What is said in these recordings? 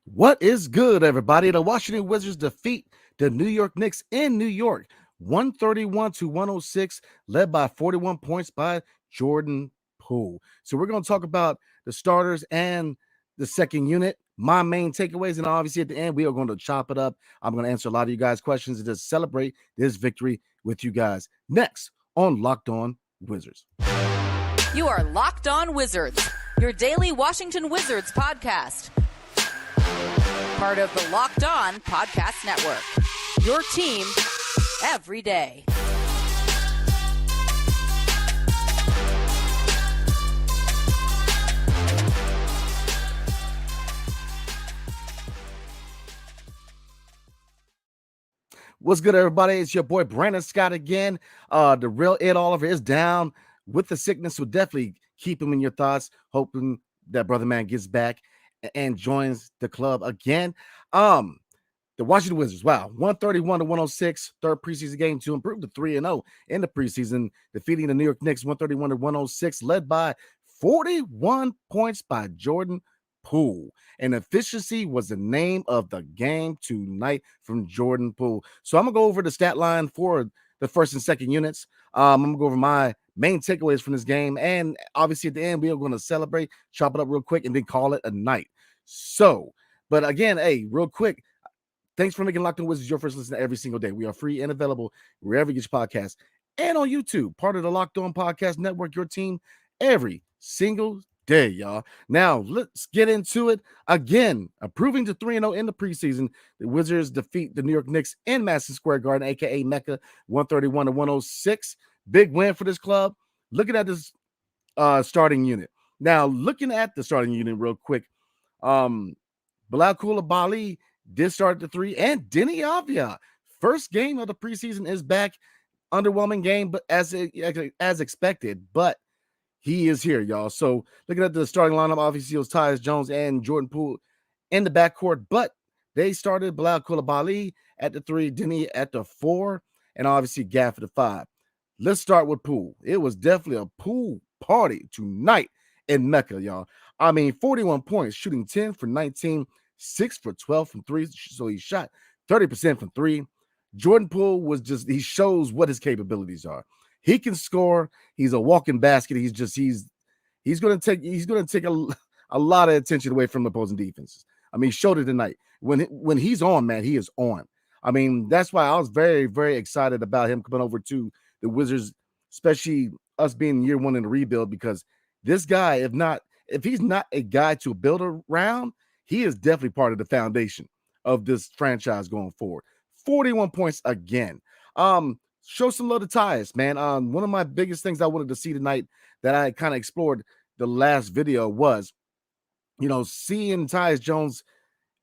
What is good, everybody? The Washington Wizards defeat the New York Knicks in New York, 131-106, led by 41 points by Jordan Poole. So we're going to talk about the starters and the second unit, my main takeaways, and obviously at the end, we are going to chop it up. I'm going to answer a lot of you guys' questions and just celebrate this victory with you guys. Next on Locked On Wizards. You are Locked On Wizards, your daily Washington Wizards podcast. Part of the Locked On Podcast Network. Your team every day. What's good, everybody? It's your boy Brandon Scott again. The real Ed Oliver is down with the sickness, so definitely keep him in your thoughts. Hoping that brother man gets back and joins the club again. The Washington Wizards, wow, 131-106, third preseason game to improve to 3-0 in the preseason, defeating the New York Knicks 131-106, led by 41 points by Jordan Poole. And efficiency was the name of the game tonight from Jordan Poole. So I'm gonna go over the stat line for the first and second units. I'm gonna go over my main takeaways from this game, and obviously at the end we are going to celebrate, chop it up real quick, and then call it a night. So, but again, hey, real quick, thanks for making Locked On Wizards your first listen every single day. We are free and available wherever you get your podcasts and on YouTube, part of the Locked On Podcast Network, your team every single day, y'all. Now, let's get into it. Again, improving to 3-0 in the preseason, the Wizards defeat the New York Knicks in Madison Square Garden, a.k.a. Mecca, 131-106. Big win for this club. Looking at this starting unit. Now, looking at the starting unit real quick, Bilal Coulibaly did start at the 3, and Denny Avdia, first game of the preseason, is back. Underwhelming game, but as expected, but he is here, y'all. So looking at the starting lineup, obviously it was Tyus Jones and Jordan Poole in the backcourt, but they started Bilal Coulibaly at the 3, Denny at the 4, and obviously Gaff at the 5. Let's start with Poole. It was definitely a Poole party tonight in Mecca, y'all. I mean, 41 points, shooting 10 for 19, 6 for 12 from 3, so he shot 30% from 3. Jordan Poole he shows what his capabilities are. He can score. He's a walking basket. He's going to take a lot of attention away from the opposing defenses. I mean, he showed it tonight. When he's on, man, he is on. I mean, that's why I was very, very excited about him coming over to the Wizards, especially us being year one in the rebuild, because this guy, if he's not a guy to build around, he is definitely part of the foundation of this franchise going forward. 41 points again. Show some love to Tyus, man. One of my biggest things I wanted to see tonight that I kind of explored the last video was, seeing Tyus Jones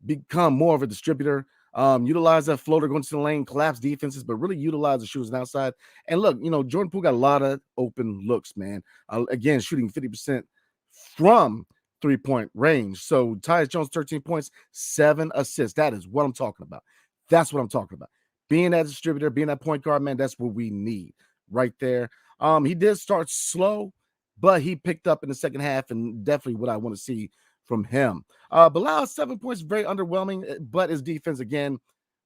become more of a distributor, utilize that floater going to the lane, collapse defenses, but really utilize the shooters outside. And look, Jordan Poole got a lot of open looks, man. Again, shooting 50% from three-point range. So Tyus Jones, 13 points, 7 assists. That is what I'm talking about. That's what I'm talking about. Being that distributor, being that point guard, man, that's what we need right there. He did start slow, but he picked up in the second half, and definitely what I want to see from him. Bilal, 7 points, very underwhelming, but his defense, again,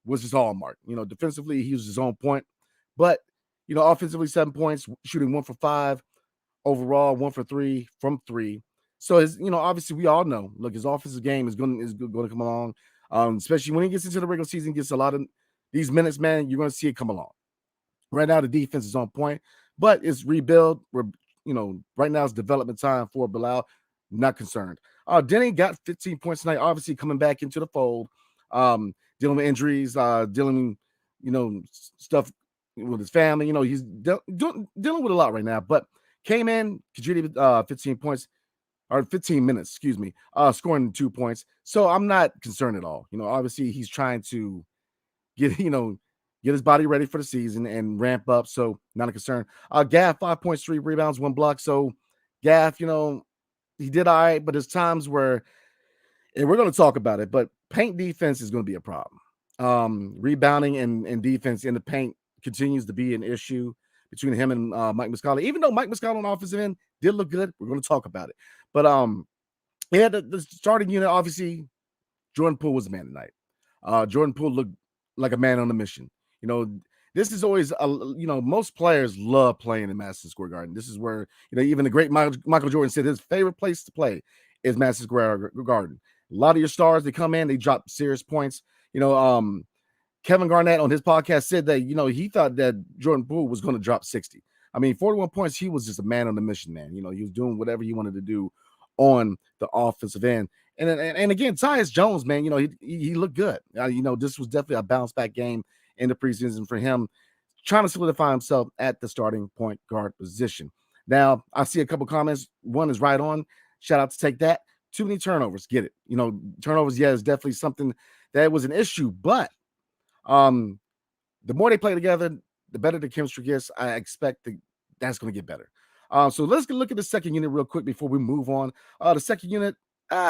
was his hallmark. Defensively, he was his own point. But, offensively, 7 points, shooting 1 for 5. Overall, 1 for 3 from 3. So, obviously, we all know, look, his offensive game is going to come along, especially when he gets into the regular season, gets a lot of these minutes, man, you're going to see it come along. Right now, the defense is on point, but it's rebuild. Right now it's development time for Bilal. Not concerned. Denny got 15 points tonight, obviously coming back into the fold, dealing with injuries, dealing, stuff with his family. He's dealing with a lot right now, but came in, contributed 15 points, or 15 minutes, excuse me, scoring 2 points. So I'm not concerned at all. Obviously he's trying to get his body ready for the season and ramp up. So not a concern. Gaff, 5 points, 3 rebounds, 1 block. So Gaff, he did all right, but there's times where, and we're going to talk about it, but paint defense is going to be a problem. Rebounding and defense in the paint continues to be an issue between him and Mike Muscala. Even though Mike Muscala on the offensive end did look good, we're going to talk about it. But yeah, the starting unit, obviously, Jordan Poole was the man tonight. Jordan Poole looked like a man on a mission. This is always, most players love playing in Madison Square Garden. This is where, even the great Michael Jordan said his favorite place to play is Madison Square Garden. A lot of your stars, they come in, they drop serious points. Kevin Garnett on his podcast said that, he thought that Jordan Poole was going to drop 60. 41 points, he was just a man on the mission, man. He was doing whatever he wanted to do on the offensive end. And again, Tyus Jones, man, he looked good. This was definitely a bounce back game in the preseason for him, trying to solidify himself at the starting point guard position. Now, I see a couple comments. One is right on. Shout out to Take That. Too many turnovers. Get it. Turnovers, yeah, is definitely something that was an issue. But the more they play together, the better the chemistry gets. I expect that's going to get better. So let's look at the second unit real quick before we move on. The second unit,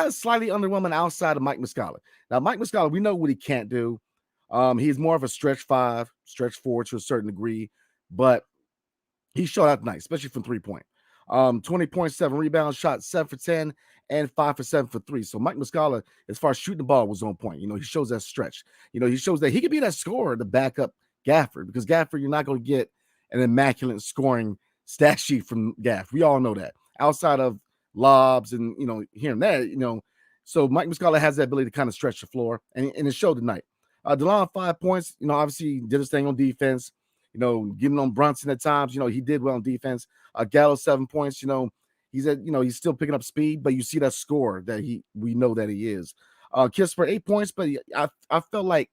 slightly underwhelming outside of Mike Muscala. Now, Mike Muscala, we know what he can't do. He's more of a stretch 5, stretch 4 to a certain degree, but he showed out tonight, especially from 3-point. 20.7 rebounds, shot 7 for 10, and 5 for 7 for 3. So Mike Muscala, as far as shooting the ball, was on point. He shows that stretch. He shows that he could be that scorer to back up Gafford, because Gafford, you're not going to get an immaculate scoring stat sheet from Gaff. We all know that. Outside of lobs and, here and there, so Mike Muscala has that ability to kind of stretch the floor, and it showed tonight. DeLon, 5 points, obviously did his thing on defense, getting on Brunson at times, he did well on defense. Gallo, 7 points, he's still picking up speed, but you see that score that we know that he is. Kispert, 8 points, but I felt like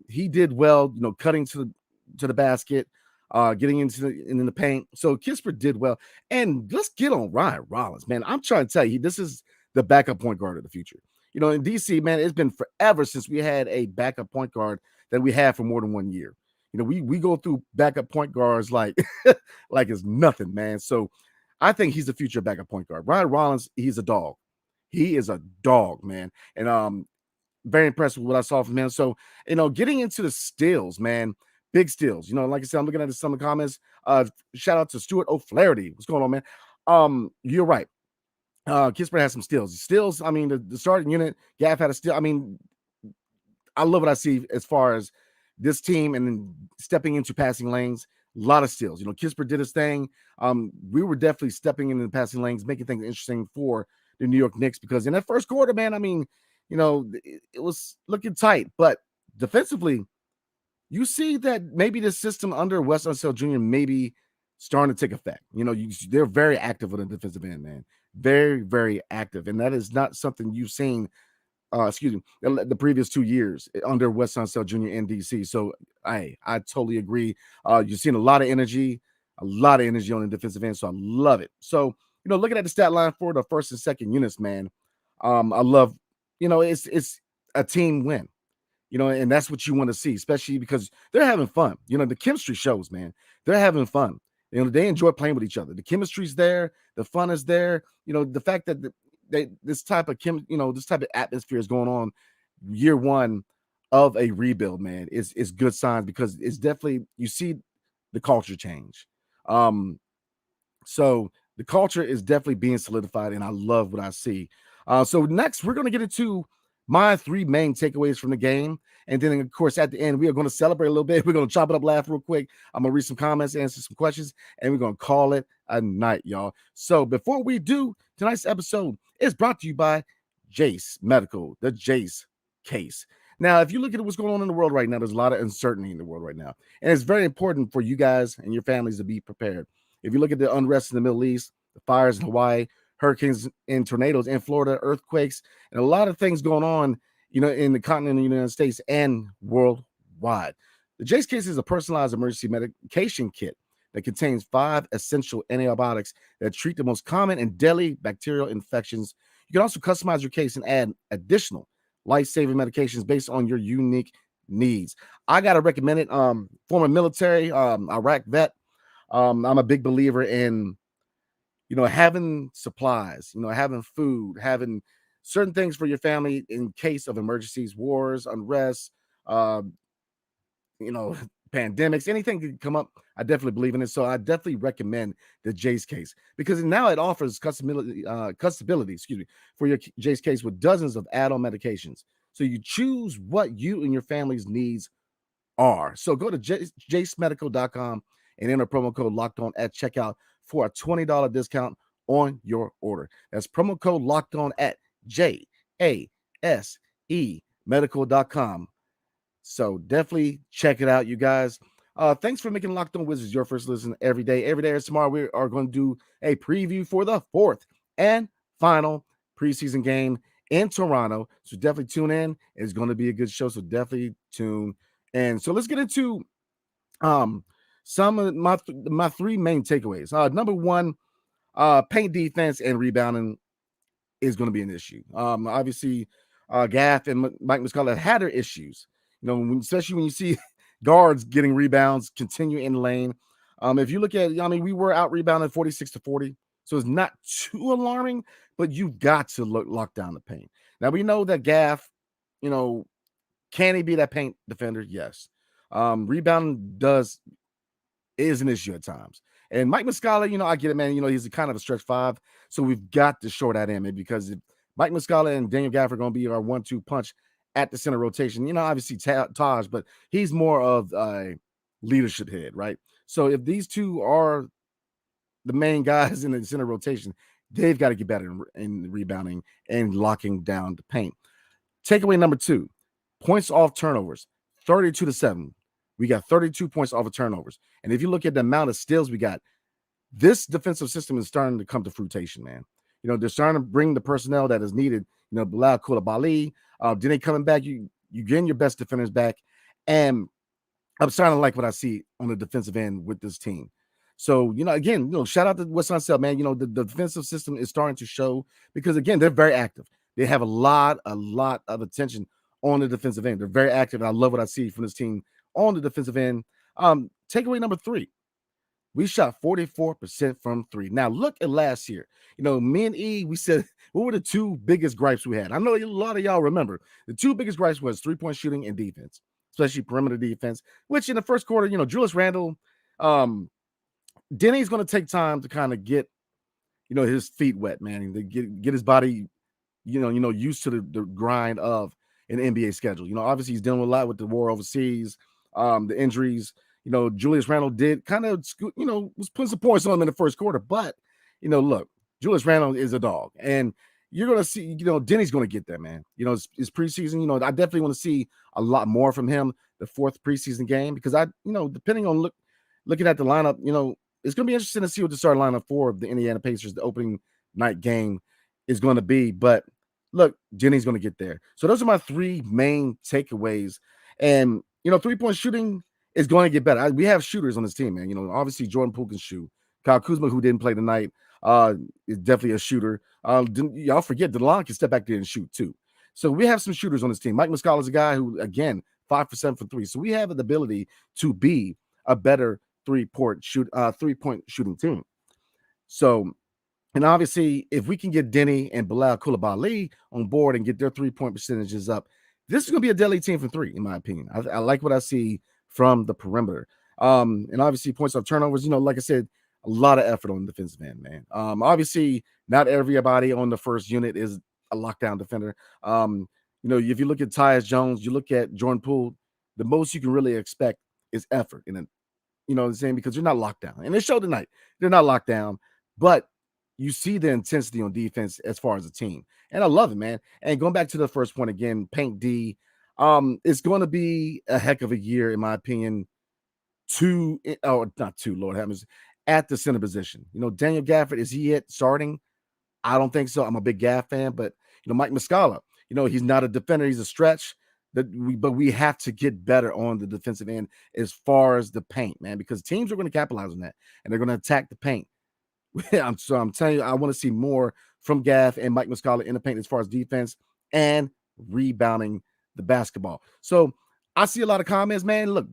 he did well, cutting to the basket, getting in the paint. So Kispert did well. And let's get on Ryan Rollins, man. I'm trying to tell you, this is the backup point guard of the future. In DC, man, it's been forever since we had a backup point guard that we had for more than 1 year. We go through backup point guards like it's nothing, man. So I think he's the future backup point guard. Ryan Rollins, he's a dog. He is a dog, man. And very impressed with what I saw from him. So, getting into the steals, man, big steals. Like I said, I'm looking at some of the comments. Shout out to Stuart O'Flaherty. What's going on, man? You're right. Kispert has some steals. Steals, the starting unit, Gaff had a steal. I love what I see as far as this team and then stepping into passing lanes. A lot of steals. Kispert did his thing. We were definitely stepping into the passing lanes, making things interesting for the New York Knicks, because in that first quarter, man, it was looking tight. But defensively, you see that maybe the system under Wes Unseld Jr. maybe starting to take effect. They're very active on the defensive end, man. Very, very active. And that is not something you've seen, the previous 2 years under Wes Unseld Jr. in DC. So I totally agree. You're seeing a lot of energy on the defensive end. So I love it. So, looking at the stat line for the first and second units, man, I love, it's a team win. And that's what you want to see, especially because they're having fun. The chemistry shows, man. They're having fun. They enjoy playing with each other. The chemistry's there. The fun is there. The fact that this type of this type of atmosphere is going on year one of a rebuild, man, is good signs, because it's definitely, you see the culture change. So the culture is definitely being solidified, and I love what I see. So next, we're going to get into my 3 main takeaways from the game. And then, of course, at the end, we are going to celebrate a little bit. We're going to chop it up, laugh real quick. I'm going to read some comments, answer some questions, and we're going to call it a night, y'all. So before we do, tonight's episode is brought to you by Jase Medical, the Jase case. Now, if you look at what's going on in the world right now, there's a lot of uncertainty in the world right now. And it's very important for you guys and your families to be prepared. If you look at the unrest in the Middle East, the fires in Hawaii, hurricanes and tornadoes in Florida, earthquakes, and a lot of things going on, in the continent of the United States and worldwide. The Jase case is a personalized emergency medication kit that contains 5 essential antibiotics that treat the most common and deadly bacterial infections. You can also customize your case and add additional life-saving medications based on your unique needs. I got to recommend it. Former military, Iraq vet. I'm a big believer in, having supplies, having food, having certain things for your family in case of emergencies, wars, unrest, pandemics, anything could come up. I definitely believe in it. So I definitely recommend the Jase case because now it offers customability, for your Jase case with dozens of add-on medications. So you choose what you and your family's needs are. So go to jasemedical.com and enter promo code locked on at checkout for a $20 discount on your order. That's promo code locked on at JASE medical.com. So definitely check it out, you guys. Thanks for making Locked On Wizards your first listen every day. Every day tomorrow, we are going to do a preview for the fourth and final preseason game in Toronto. So definitely tune in. It's going to be a good show. So definitely tune in. So let's get into some of my three main takeaways. Number one, paint defense and rebounding is going to be an issue. Obviously, Gaff and Mike Muscala had their issues. Especially when you see guards getting rebounds, continue in lane. If you look at, we were out rebounded 46-40, so it's not too alarming, but you've got to lock down the paint. Now we know that Gaff, can he be that paint defender? Yes. Rebounding is an issue at times. And Mike Muscala, I get it, man. He's a kind of a stretch five, so we've got to short that in, because if Mike Muscala and Daniel Gaff are going to be our 1-2 punch at the center rotation. Obviously Taj, but he's more of a leadership head, right? So if these two are the main guys in the center rotation, they've got to get better in rebounding and locking down the paint. Takeaway number two, points off turnovers, 32-7. We got 32 points off of turnovers. And if you look at the amount of steals we got, this defensive system is starting to come to fruition, man. They're starting to bring the personnel that is needed. Bilal Coulibaly, Dene coming back, you getting your best defenders back. And I'm starting to like what I see on the defensive end with this team. So, again, shout out to West Sunset, man. The defensive system is starting to show because, again, they're very active. They have a lot of attention on the defensive end. They're very active, and I love what I see from this team on the defensive end. Takeaway number three. We shot 44% from three. Now, look at last year. Me and E, we said, what were the two biggest gripes we had? I know a lot of y'all remember. The two biggest gripes was three-point shooting and defense, especially perimeter defense, which in the first quarter, Julius Randle, Denny's going to take time to kind of get, his feet wet, man, to get his body, used to the grind of an NBA schedule. Obviously he's dealing with a lot with the war overseas, the injuries. Julius Randle did kind of, was putting some points on him in the first quarter. But, look, Julius Randle is a dog. And you're going to see, Denny's going to get there, man. It's preseason. I definitely want to see a lot more from him the fourth preseason game because depending on looking at the lineup, it's going to be interesting to see what the starting lineup for the Indiana Pacers, the opening night game is going to be. But, look, Denny's going to get there. So those are my three main takeaways. And, three-point shooting is going to get better. We have shooters on this team, man. Obviously Jordan Poole can shoot. Kyle Kuzma, who didn't play tonight, is definitely a shooter. Y'all forget DeLon can step back there and shoot too. So we have some shooters on this team. Mike Muscala is a guy who, again, 5 for 7 from three. So we have the ability to be a better three-point shooting team. So, and obviously, if we can get Denny and Bilal Coulibaly on board and get their three-point percentages up, this is going to be a deadly team from three, in my opinion. I like what I see from the perimeter. And obviously points off turnovers, like I said, a lot of effort on the defensive end, man. Obviously not everybody on the first unit is a lockdown defender. If you look at Tyus Jones, you look at Jordan Poole, the most you can really expect is effort. And what I'm saying? Because they're not locked down. And they showed tonight, they're not locked down, but you see the intensity on defense as far as a team. And I love it, man. And going back to the first point again, paint D, it's going to be a heck of a year, in my opinion, Lord have mercy, at the center position. Daniel Gafford, is he it starting? I don't think so. I'm a big Gaff fan, but Mike Muscala, he's not a defender, he's a stretch. But we have to get better on the defensive end as far as the paint, man, because teams are going to capitalize on that and they're going to attack the paint. I'm telling you, I want to see more from Gaff and Mike Muscala in the paint as far as defense and rebounding the basketball. So I see a lot of comments, man. Look,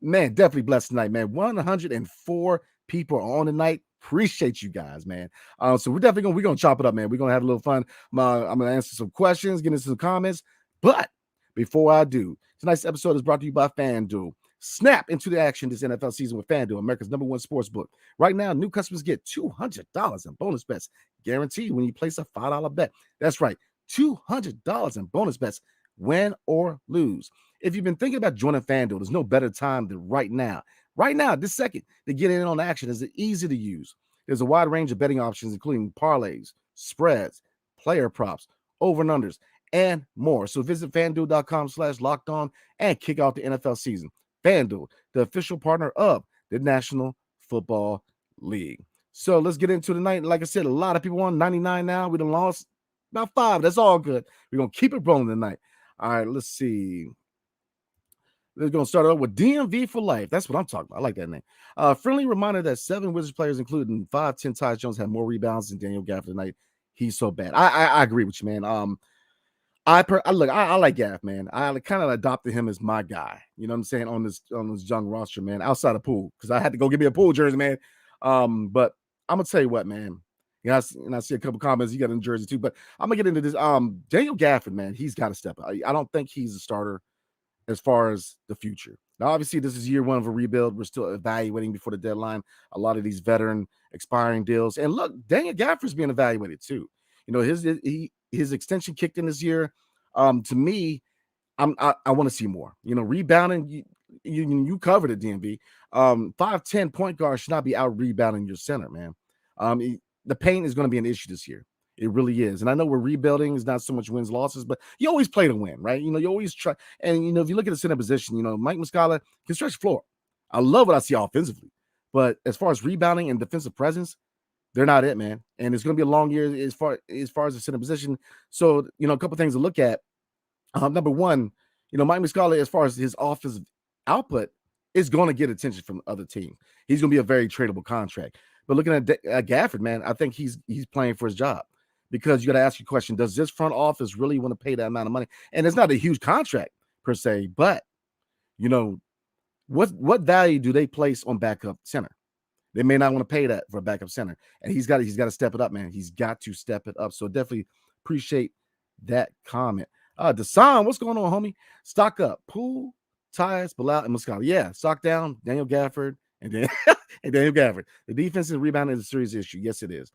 man, definitely blessed tonight, man. 104 people are on tonight. Appreciate you guys, man. So we're gonna chop it up, man. We're gonna have a little fun. I'm gonna answer some questions, get into some comments. But before I do, tonight's episode is brought to you by FanDuel. Snap into the action this NFL season with FanDuel, America's #1 sportsbook. Right now, new customers get $200 in bonus bets guaranteed when you place a $5 bet. That's right, $200 in bonus bets, win or lose. If you've been thinking about joining FanDuel, there's no better time than right now. Right now, this second, to get in on action is easy to use. There's a wide range of betting options, including parlays, spreads, player props, over and unders, and more. So visit FanDuel.com/lockedon and kick out the NFL season. FanDuel, the official partner of the National Football League. So let's get into tonight. Like I said, a lot of people on 99 now. We done lost about 5. That's all good. We're going to keep it rolling tonight. All right, let's see. We're going to start off with DMV for life. That's what I'm talking about. I like that name. Friendly reminder that 7 Wizards players, including 5'10" Tyus Jones, had more rebounds than Daniel Gafford tonight. He's so bad. I agree with you, man. I like Gaff, man. I kind of adopted him as my guy. You know what I'm saying, on this young roster, man. Outside of Poole, because I had to go get me a Poole jersey, man. But I'm gonna tell you what, man. Yeah, I see a couple comments. You got in jersey too, but I'm gonna get into this. Daniel Gafford, man, he's got to step up. I don't think he's a starter as far as the future. Now, obviously, this is year 1 of a rebuild. We're still evaluating before the deadline a lot of these veteran expiring deals. And look, Daniel Gafford's being evaluated too. You know, his extension kicked in this year. To me, I want to see more. You know, rebounding. You covered it, DMV. 5'10" point guard should not be out rebounding your center, man. The paint is going to be an issue this year. It really is. And I know we're rebuilding. It's not so much wins, losses, but you always play to win, right? You know, you always try. And, you know, if you look at the center position, you know, Mike Muscala can stretch floor. I love what I see offensively. But as far as rebounding and defensive presence, they're not it, man. And it's going to be a long year as far as the center position. So, you know, a couple things to look at. Number one, you know, Mike Muscala, as far as his offensive output, is going to get attention from other teams. He's going to be a very tradable contract. But looking at Gafford, man, I think he's playing for his job, because you got to ask your question: does this front office really want to pay that amount of money? And it's not a huge contract per se, but you know, what value do they place on backup center? They may not want to pay that for a backup center, and he's got to step it up, man. He's got to step it up. So definitely appreciate that comment. Desan, what's going on, homie? Stock up. Poole, Tyus, Bilal, and Muscala. Yeah, stock down. Daniel Gafford, and then and Daniel Gafford. The defensive rebounding is a serious issue. Yes, it is.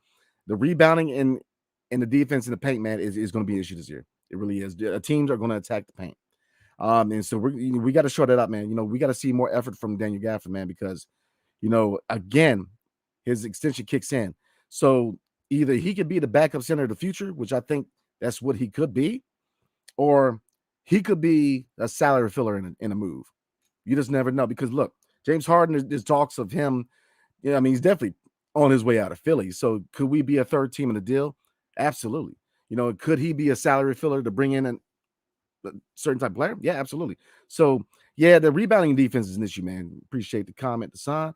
The rebounding and the defense in the paint, man, is going to be an issue this year. It really is. Teams are going to attack the paint. And so we got to short that up, man. You know, we got to see more effort from Daniel Gafford, man, because, you know, again, his extension kicks in. So either he could be the backup center of the future, which I think that's what he could be, or he could be a salary filler in a move. You just never know, because look, James Harden, there's talks of him. You know, I mean, he's definitely on his way out of Philly. So could we be a third team in the deal? Absolutely. You know, could he be a salary filler to bring in a certain type of player? Yeah, absolutely. So yeah, the rebounding defense is an issue, man. Appreciate the comment, the sign.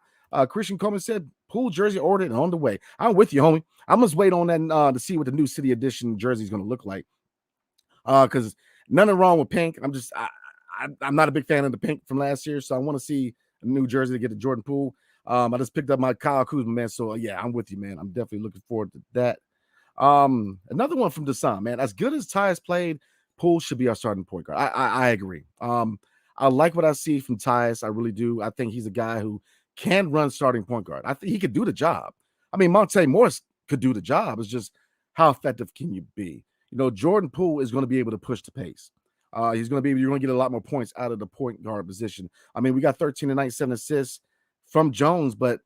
Christian Coleman said, Poole jersey ordered and on the way. I'm with you, homie. I must wait on that to see what the new city edition jersey is going to look like. Because nothing wrong with pink. I'm not a big fan of the pink from last year, so I want to see a new jersey to get to Jordan Poole. I just picked up my Kyle Kuzma, man. So yeah, I'm with you, man. I'm definitely looking forward to that. Another one from Desan, man. As good as Tyus played, Poole should be our starting point guard. I agree. I like what I see from Tyus. I really do. I think he's a guy who can run starting point guard. I think he could do the job. I mean, Monte Morris could do the job. It's just how effective can you be? You know, Jordan Poole is going to be able to push the pace. You're going to get a lot more points out of the point guard position. I mean, we got 13 tonight, 7 assists from Jones, but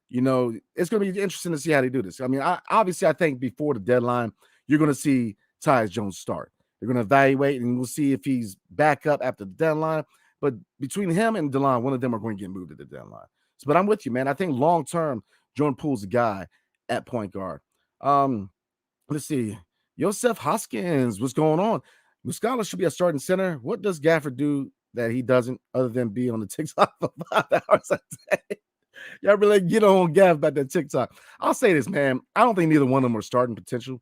you know, it's going to be interesting to see how they do this. I mean, obviously, I think before the deadline, you're going to see Tyus Jones start. They're going to evaluate, and we'll see if he's back up after the deadline. But between him and DeLon, one of them are going to get moved at the deadline. So, but I'm with you, man. I think long-term, Jordan Poole's the guy at point guard. Let's see. Joseph Hoskins, what's going on? Muscala should be a starting center. What does Gafford do that he doesn't, other than be on the TikTok for 5 hours a day? Y'all really get on Gaff about that TikTok. I'll say this, man. I don't think neither one of them are starting potential.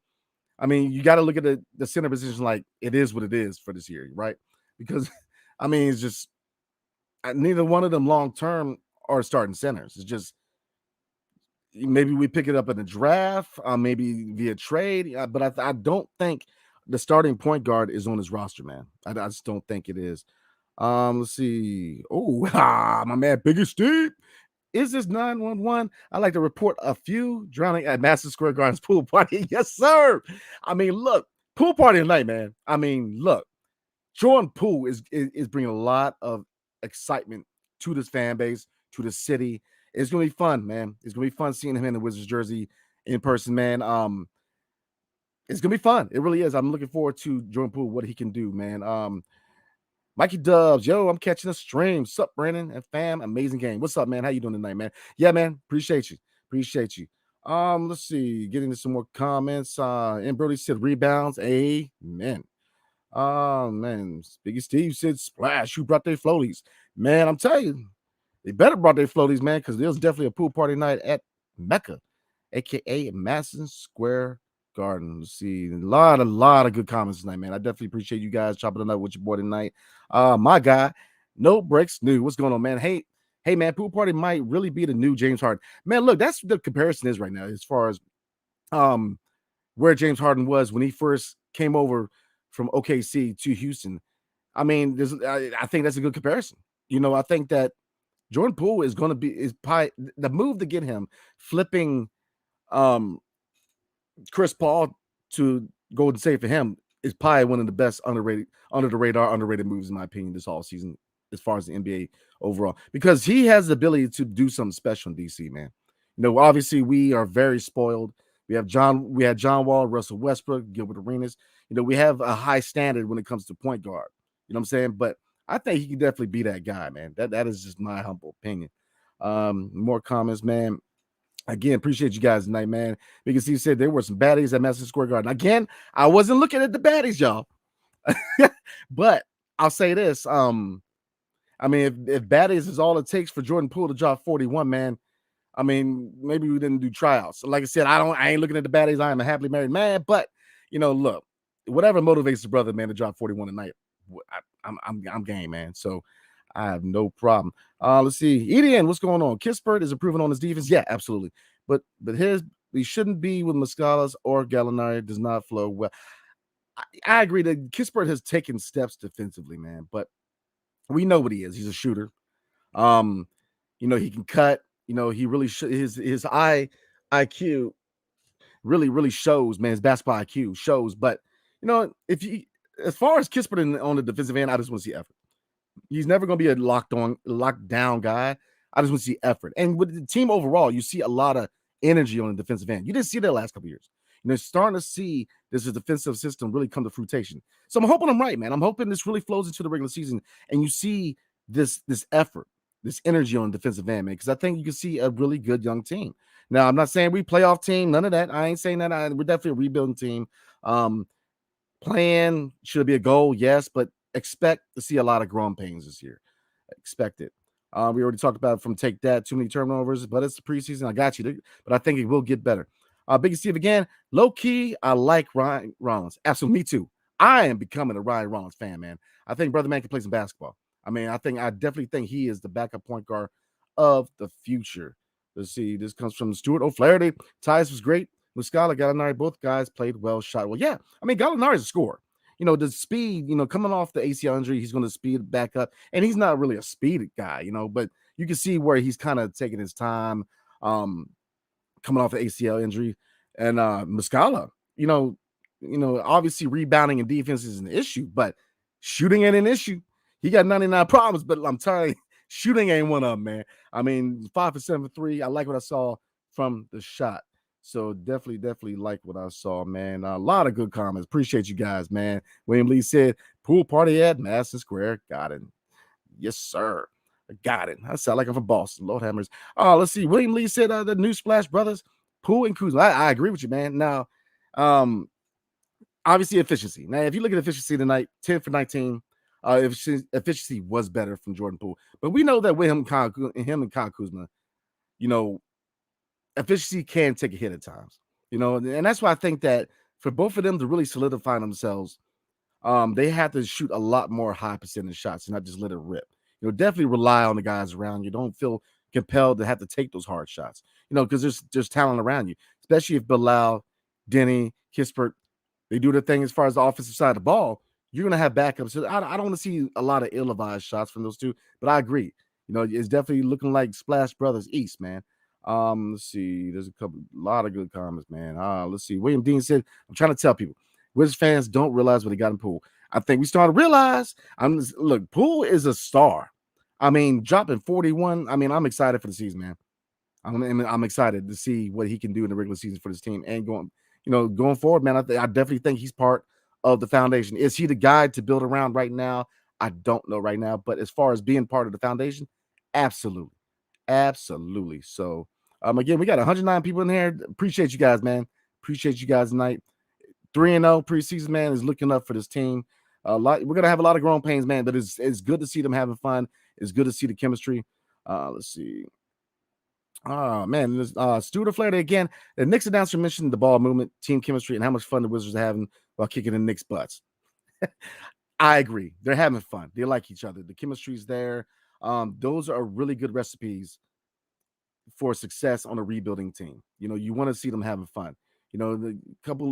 I mean, you got to look at the center position like it is what it is for this year, right? Because, I mean, it's just neither one of them long-term are starting centers. It's just maybe we pick it up in the draft, maybe via trade. But I don't think the starting point guard is on his roster, man. I just don't think it is. Let's see. Oh, my man, Biggest Steve. Is this 911? I'd like to report a few drowning at Madison Square Garden's pool party. Yes, sir. I mean, look, pool party tonight, man. I mean, look, Jordan Poole is bringing a lot of excitement to this fan base, to the city. It's gonna be fun, man. It's gonna be fun seeing him in the Wizards jersey in person, man. It's gonna be fun. It really is. I'm looking forward to Jordan Poole, what he can do, man. Mikey Dubs, yo, I'm catching a stream. What's up, Brandon and fam? Amazing game. What's up, man? How you doing tonight, man? Yeah, man. Appreciate you. Appreciate you. Let's see. Getting into some more comments. And Brody said rebounds. Amen. Man. Biggie Steve said splash. Who brought their floaties? Man, I'm telling you, they better brought their floaties, man, because there was definitely a pool party night at Mecca, aka Madison Square Garden. Let's see, a lot of good comments tonight, man. I definitely appreciate you guys chopping it up with your boy tonight. My guy, no breaks new. What's going on, man? Hey, man, pool party might really be the new James Harden. Man, look, that's what the comparison is right now as far as where James Harden was when he first came over from OKC to Houston. I mean, I think that's a good comparison. I think that Jordan Poole is going to be probably the move to get him flipping Chris Paul to Golden State for him is probably one of the best under the radar underrated moves in my opinion this all season as far as the NBA overall, because he has the ability to do something special in DC, man. Obviously we are very spoiled. We had John Wall, Russell Westbrook, Gilbert Arenas. We have a high standard when it comes to point guard. You know what I'm saying? But I think he can definitely be that guy, man. That is just my humble opinion. More comments, man. Again, appreciate you guys tonight, man. Because he said there were some baddies at Madison Square Garden. Again, I wasn't looking at the baddies, y'all. But I'll say this. I mean, if baddies is all it takes for Jordan Poole to drop 41, man, I mean, maybe we didn't do tryouts. Like I said, I ain't looking at the baddies. I am a happily married man. But look, whatever motivates the brother, man, to drop 41 tonight, I'm game, man. So I have no problem. Let's see. Edian, what's going on? Kispert is improving on his defense. Yeah, absolutely. But he shouldn't be with Muscalas or Gallinari. Does not flow well. I agree that Kispert has taken steps defensively, man. But we know what he is. He's a shooter. He can cut. He really his IQ really shows, man. His basketball IQ shows. But if you as far as Kispert on the defensive end, I just want to see effort. He's never going to be a locked down guy. I just want to see effort. And with the team overall, you see a lot of energy on the defensive end. You didn't see that last couple of years. Starting to see this defensive system really come to fruition. So I'm hoping I'm right, man. I'm hoping this really flows into the regular season and you see this effort, this energy on the defensive end, man, because I think you can see a really good young team. Now, I'm not saying we playoff team, none of that. I ain't saying that. We're definitely a rebuilding team. Plan should be a goal, yes, but expect to see a lot of growing pains this year. Expect it. We already talked about it from Take That, too many turnovers, but it's the preseason. I got you, but I think it will get better. Biggie Steve again, low key, I like Ryan Rollins. Absolutely, me too. I am becoming a Ryan Rollins fan, man. I think Brother Man can play some basketball. I mean, I definitely think he is the backup point guard of the future. Let's see. This comes from Stuart O'Flaherty. Tyus was great. Muscala, Gallinari, both guys played well, shot well. Yeah, I mean, Gallinari's a scorer. The speed, coming off the ACL injury, he's going to speed back up. And he's not really a speed guy, but you can see where he's kind of taking his time coming off the ACL injury. And Muscala, obviously rebounding and defense is an issue, but shooting ain't an issue. He got 99 problems, but I'm telling you, shooting ain't one of them, man. I mean, 5 for 7 for 3. I like what I saw from the shot. So definitely like what I saw, man. A lot of good comments. Appreciate you guys, man. William Lee said, pool party at Madison Square. Got it. Yes, sir. I got it. I sound like I'm from Boston. Lord have mercy. Let's see. William Lee said the New Splash Brothers, Poole and Kuzma. I agree with you, man. Now, obviously efficiency. Now, if you look at efficiency tonight, 10 for 19, efficiency was better from Jordan Poole. But we know that with him and Kyle Kuzma, efficiency can take a hit at times, and that's why I think that for both of them to really solidify themselves, they have to shoot a lot more high percentage shots and not just let it rip. Definitely rely on the guys around you. Don't feel compelled to have to take those hard shots, because there's talent around you, especially if Bilal, Denny, Kispert, they do their thing as far as the offensive side of the ball. you're going to have backups. So I don't want to see a lot of ill-advised shots from those two, but I agree. It's definitely looking like Splash Brothers East, man. Let's see. There's a lot of good comments, man. Let's see. William Dean said, I'm trying to tell people, Wiz fans don't realize what they got in Poole. I think we started to realize. Look, Poole is a star. I mean, dropping 41. I mean, I'm excited for the season, man. I'm excited to see what he can do in the regular season for this team and going forward, man. I definitely think he's part of the foundation. Is he the guy to build around right now? I don't know right now, but as far as being part of the foundation, absolutely, absolutely. So, again, we got 109 people in here. Appreciate you guys, man. Appreciate you guys tonight. 3-0 preseason, man, is looking up for this team. We're gonna have a lot of growing pains, man, but it's good to see them having fun. It's good to see the chemistry. Let's see. Oh man, this Stuart Flaherty again. The Knicks announcer mentioned the ball movement, team chemistry, and how much fun the Wizards are having while kicking the Knicks' butts. I agree. They're having fun. They like each other. The chemistry's there. Those are really good recipes for success on a rebuilding team. You want to see them having fun. The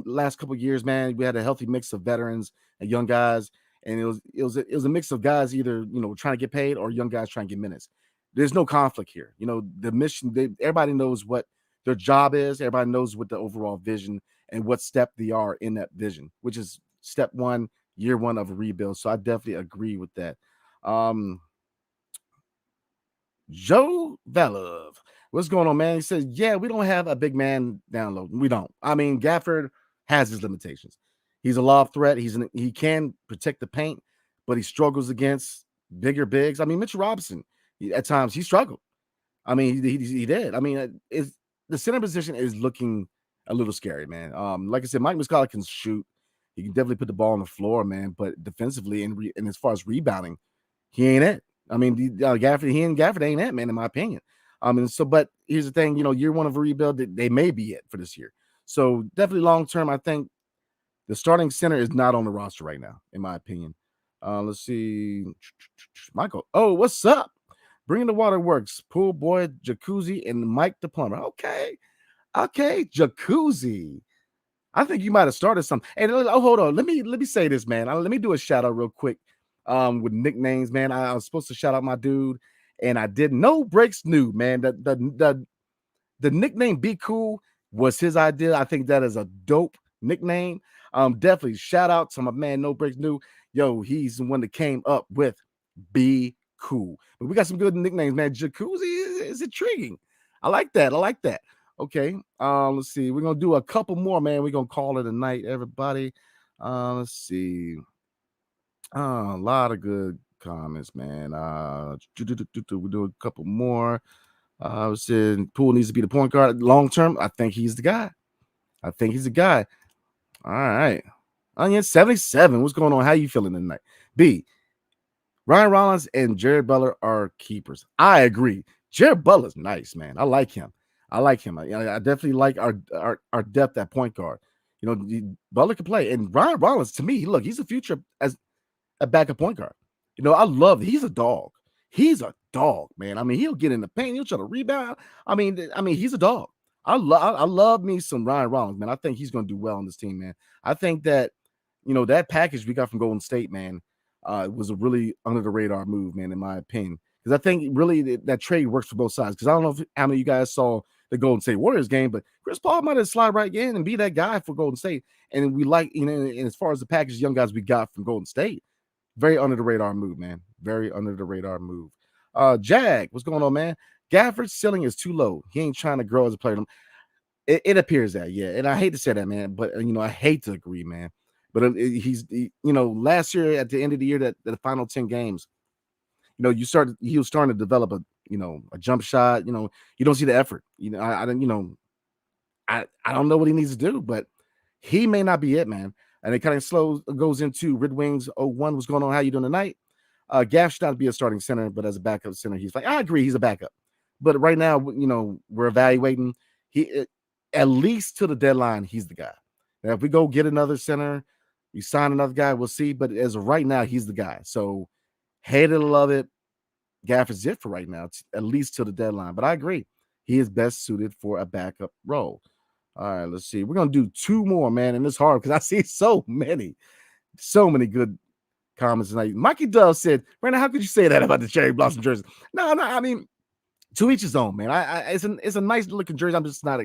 last couple years, man, we had a healthy mix of veterans and young guys, and it was a mix of guys either trying to get paid or young guys trying to get minutes. There's no conflict here. The mission. Everybody knows what their job is. Everybody knows what the overall vision and what step they are in that vision, which is step one, year one of a rebuild. So I definitely agree with that. Joe Velov. What's going on, man? He says, yeah, we don't have a big man download. We don't. I mean, Gafford has his limitations. He's a lob threat. He can protect the paint, but he struggles against bigger bigs. I mean, Mitchell Robinson, at times he struggled. I mean, he did. I mean, the center position is looking a little scary, man. Like I said, Mike Muscala can shoot. He can definitely put the ball on the floor, man. But defensively and as far as rebounding, he ain't it. I mean, Gafford ain't it, man, in my opinion. But here's the thing, year one of a rebuild, they may be it for this year. So definitely long term, I think the starting center is not on the roster right now, in my opinion. Let's see. Michael. Oh, what's up? Bringing the Waterworks, Pool Boy, Jacuzzi, and Mike the Plumber. Okay, Jacuzzi. I think you might have started something. And hold on. Let me say this, man. Let me do a shout out real quick. With nicknames, man. I was supposed to shout out my dude, and I didn't. No Breaks New, man. The nickname Be Cool was his idea. I think that is a dope nickname. Definitely shout out to my man No Breaks New. Yo, he's the one that came up with Be Cool. But we got some good nicknames, man. Jacuzzi is intriguing. I like that. Okay. Let's see. We're gonna do a couple more, man. We're gonna call it a night, everybody. Let's see. A lot of good comments, man. We'll do a couple more. I was saying Poole needs to be the point guard long term. I think he's the guy. All right. Onion 77. What's going on? How you feeling tonight? B. Ryan Rollins and Jared Butler are keepers. I agree. Jared Butler's nice, man. I like him. I definitely like our depth at point guard. Butler can play. And Ryan Rollins, to me, look, he's a future as a backup point guard. I love he's a dog. He's a dog, man. I mean, he'll get in the paint, he'll try to rebound. I mean, he's a dog. I love me some Ryan Rollins, man. I think he's gonna do well on this team, man. I think that that package we got from Golden State, man, was a really under the radar move, man, in my opinion. Because I think really that trade works for both sides. Because I don't know how many of you guys saw the Golden State Warriors game, but Chris Paul might have slide right in and be that guy for Golden State. And we like, and as far as the package young guys we got from Golden State, very under the radar move, man. Very under the radar move. Jag, what's going on, man? Gafford's ceiling is too low. He ain't trying to grow as a player. It appears that, yeah. And I hate to say that, man, but I hate to agree, man. But last year at the end of the year, that the final 10 games, he was starting to develop a jump shot. You don't see the effort. I don't know what he needs to do, but he may not be it, man. And it kind of goes into Red Wings 01. What's going on? How you doing tonight? Gaff should not be a starting center, but as a backup center, he's like, I agree, he's a backup. But right now, we're evaluating. At least to the deadline, he's the guy. Now, if we go get another center, we sign another guy, we'll see. But as of right now, he's the guy. So hate it or love it, Gaff is it for right now, at least to the deadline. But I agree, he is best suited for a backup role. All right, let's see. We're gonna do two more, man, and it's hard because I see so many good comments tonight. Mikey Dove said, Brandon, how could you say that about the cherry blossom jersey? No, I mean, to each his own, man. It's a nice looking jersey. I'm just not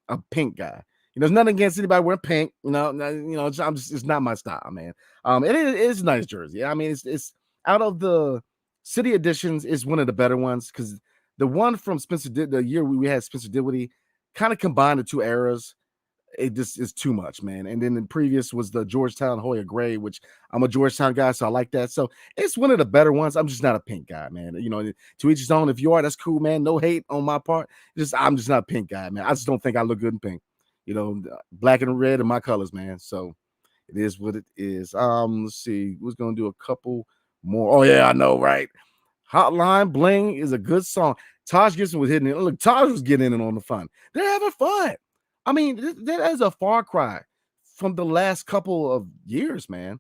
a pink guy. There's nothing against anybody wearing pink. It's not my style, man. It is a nice jersey. I mean, it's out of the city editions, is one of the better ones because the one from Spencer did the year we had Spencer Dinwiddie kind of combined the two eras. It just is too much, man. And then the previous was the Georgetown Hoya Gray, which I'm a Georgetown guy, so I like that. So it's one of the better ones. I'm just not a pink guy, man. To each his own. If you are, that's cool, man. No hate on my part. I'm just not a pink guy, man. I just don't think I look good in pink. Black and red are my colors, man. So it is what it is. Let's see. Who's gonna do a couple more? Oh yeah, I know, right? Hotline Bling is a good song. Taj Gibson was hitting it. Look, Taj was getting in on the fun. They're having fun. I mean, that is a far cry from the last couple of years, man.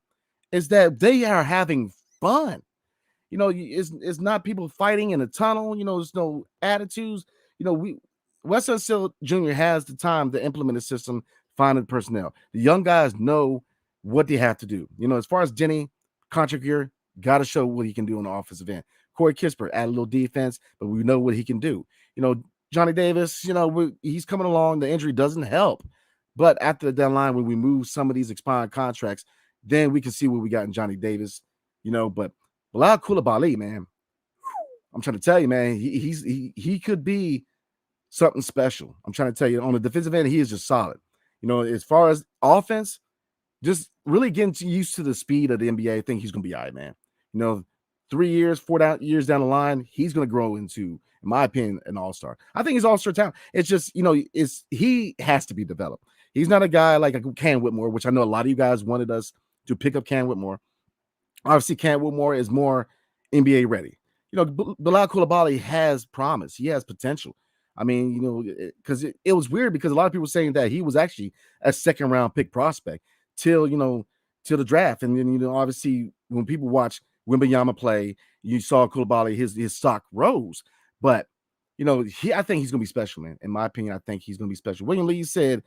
Is that they are having fun. It's not people fighting in a tunnel. There's no attitudes. Weston Sill Jr. has the time to implement a system, find the personnel. The young guys know what they have to do. As far as Denny, contract year, got to show what he can do on the offensive end. Corey Kispert add a little defense, but we know what he can do. Johnny Davis, he's coming along. The injury doesn't help. But after the deadline, when we move some of these expiring contracts, then we can see what we got in Johnny Davis, But Bilal Coulibaly, man, I'm trying to tell you, man, he could be something special. I'm trying to tell you, on the defensive end, he is just solid. As far as offense, just really getting used to the speed of the NBA, I think he's going to be all right, man. 3 years, 4 years down the line, he's going to grow into, in my opinion, an all-star. I think he's all-star talent. It's just, he has to be developed. He's not a guy like a Cam Whitmore, which I know a lot of you guys wanted us to pick up Cam Whitmore. Obviously, Cam Whitmore is more NBA ready. Bilal Coulibaly has promise. He has potential. I mean, because it was weird because a lot of people were saying that he was actually a second-round pick prospect till the draft. And then, obviously, when people watch Wembanyama play, you saw Coulibaly, his stock rose. But, I think he's going to be special, man. In my opinion, I think he's going to be special. William Lee said,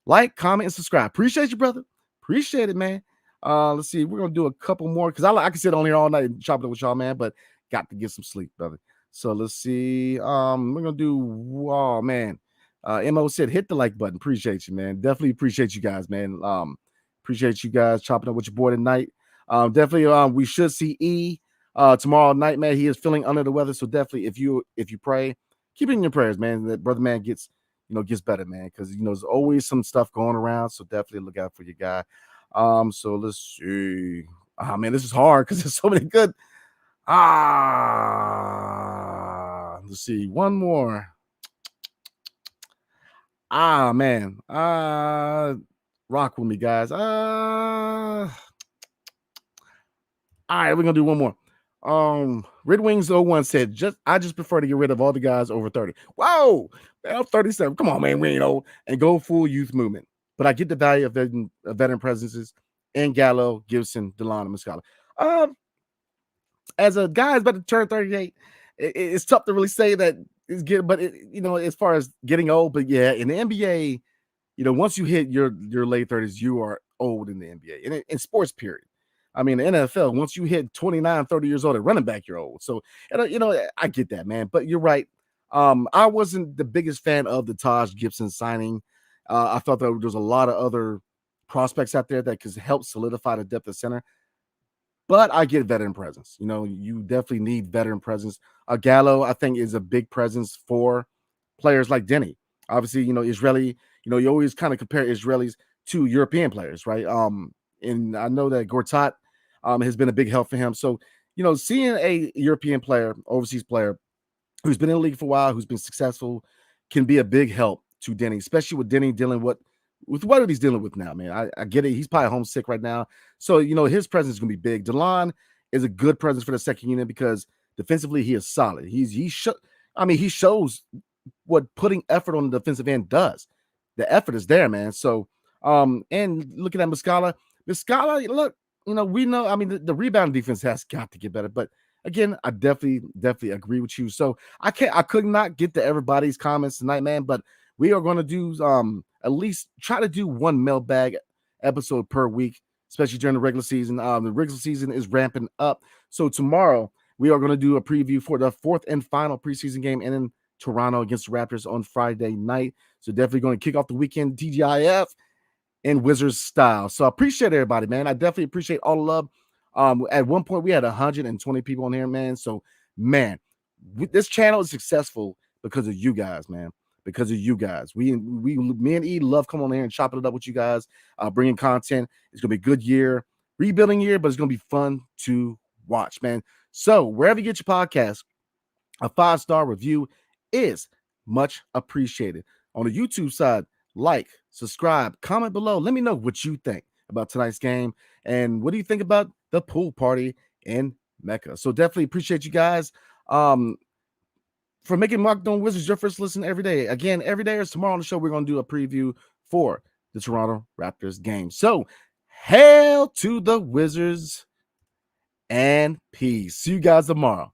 like, comment, and subscribe. Appreciate you, brother. Appreciate it, man. Let's see. We're going to do a couple more because I can sit on here all night and chop it up with y'all, man, but got to get some sleep, brother. So let's see. We're going to do, oh, man. Mo said, hit the like button. Appreciate you, man. Definitely appreciate you guys, man. Appreciate you guys chopping up with your boy tonight. Definitely, we should see E tomorrow night, man. He is feeling under the weather, so definitely, if you pray, keep it in your prayers, man. That brother man gets better, man, because there's always some stuff going around. So definitely look out for your guy. So let's see. Man, this is hard because there's so many good. Let's see. One more. Man. Rock with me, guys. All right, we're gonna do one more. Red Wings 01 said, I just prefer to get rid of all the guys over 30. Whoa, man, I'm 37. Come on, man, we ain't old. And go full youth movement. But I get the value of veteran presences in Gallo, Gibson, DeLon, and Muscala. As a guy who's about to turn 38, it's tough to really say that it's good, but as far as getting old, but yeah, in the NBA, once you hit your late 30s, you are old in the NBA. In sports, period. I mean, the NFL, once you hit 29, 30 years old at running back, you're old. So, I get that, man. But you're right. I wasn't the biggest fan of the Taj Gibson signing. I thought that there's a lot of other prospects out there that could help solidify the depth of center. But I get veteran presence. You definitely need veteran presence. Gallo, I think, is a big presence for players like Denny. Obviously, Israeli, you always kind of compare Israelis to European players, right? And I know that Gortat has been a big help for him. So, seeing a European player, overseas player, who's been in the league for a while, who's been successful, can be a big help to Denny, especially with Denny dealing with what he's dealing with now, man. I get it. He's probably homesick right now. So, his presence is going to be big. DeLon is a good presence for the second unit because defensively he is solid. He shows what putting effort on the defensive end does. The effort is there, man. So, and looking at Muscala, look, we know, the rebound defense has got to get better. But again, I definitely agree with you. So I could not get to everybody's comments tonight, man, but we are going to do at least try to do one mailbag episode per week especially during the regular season. The regular season is ramping up. So tomorrow we are going to do a preview for the fourth and final preseason game in Toronto against the Raptors on Friday night. So definitely going to kick off the weekend TGIF in Wizards style. So I appreciate everybody, man. I definitely appreciate all the love. At one point we had 120 people on here, man. So, man, this channel is successful because of you guys, man. Because of you guys. Me and E love coming on here and chopping it up with you guys, bringing content. It's going to be a good year, rebuilding year, but it's going to be fun to watch, man. So wherever you get your podcast, a 5-star review is much appreciated. On the YouTube side, like, subscribe, comment below. Let me know what you think about tonight's game and what do you think about the pool party in Mecca. So definitely appreciate you guys for making Locked On Wizards your first listen every day. Again, every day or tomorrow on the show, we're going to do a preview for the Toronto Raptors game. So hail to the Wizards and peace. See you guys tomorrow.